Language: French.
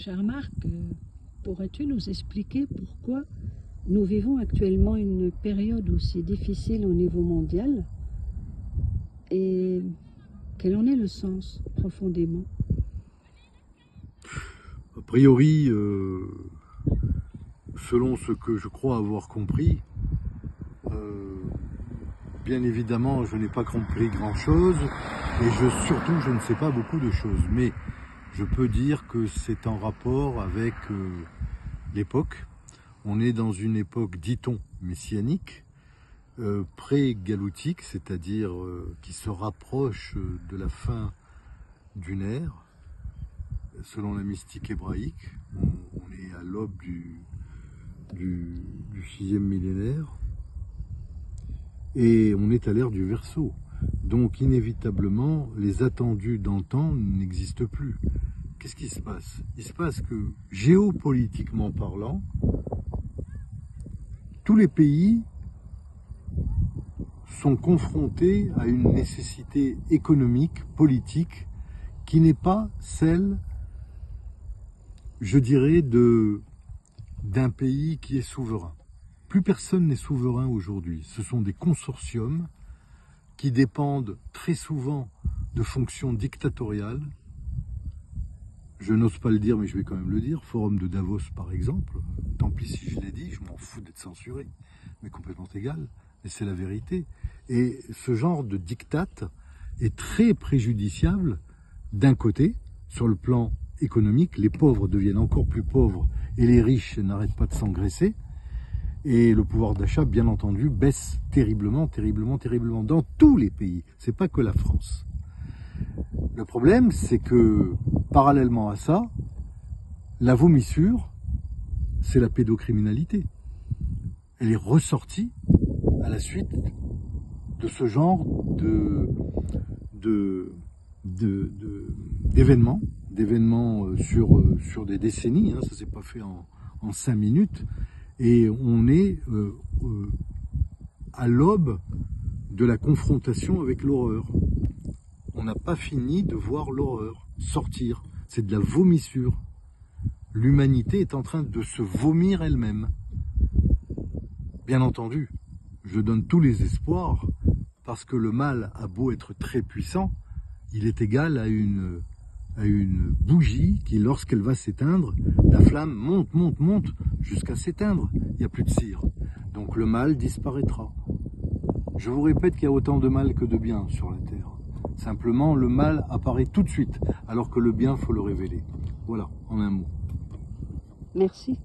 Cher Marc, pourrais-tu nous expliquer pourquoi nous vivons actuellement une période aussi difficile au niveau mondial et quel en est le sens profondément? A priori, selon ce que je crois avoir compris, bien évidemment, je n'ai pas compris grand-chose et surtout, je ne sais pas beaucoup de choses. Mais je peux dire que c'est en rapport avec l'époque. On est dans une époque, dit-on, messianique, pré-galoutique, c'est-à-dire qui se rapproche de la fin d'une ère. Selon la mystique hébraïque, on est à l'aube du 6e millénaire et on est à l'ère du Verseau. Donc inévitablement, les attendus d'antan n'existent plus. Qu'est-ce qui se passe? Il se passe que, géopolitiquement parlant, tous les pays sont confrontés à une nécessité économique, politique, qui n'est pas celle, je dirais, d'un pays qui est souverain. Plus personne n'est souverain aujourd'hui. Ce sont des consortiums qui dépendent très souvent de fonctions dictatoriales. Je n'ose pas le dire, mais je vais quand même le dire. Forum de Davos, par exemple. Tant pis si je l'ai dit, je m'en fous d'être censuré, mais complètement égal. Et c'est la vérité. Et ce genre de diktat est très préjudiciable, d'un côté, sur le plan économique. Les pauvres deviennent encore plus pauvres et les riches n'arrêtent pas de s'engraisser. Et le pouvoir d'achat, bien entendu, baisse terriblement, terriblement, terriblement dans tous les pays. C'est pas que la France. Le problème, c'est que, parallèlement à ça, la vomissure, c'est la pédocriminalité. Elle est ressortie à la suite de ce genre d'événements sur des décennies. Hein, ça s'est pas fait en 5 minutes. Et on est à l'aube de la confrontation avec l'horreur. On n'a pas fini de voir l'horreur sortir. C'est de la vomissure. L'humanité est en train de se vomir elle-même. Bien entendu, je donne tous les espoirs, parce que le mal a beau être très puissant, il est égal à une bougie qui, lorsqu'elle va s'éteindre, la flamme monte, monte, monte, jusqu'à s'éteindre. Il n'y a plus de cire. Donc le mal disparaîtra. Je vous répète qu'il y a autant de mal que de bien sur la Terre. Simplement, le mal apparaît tout de suite, alors que le bien, faut le révéler. Voilà, en un mot. Merci.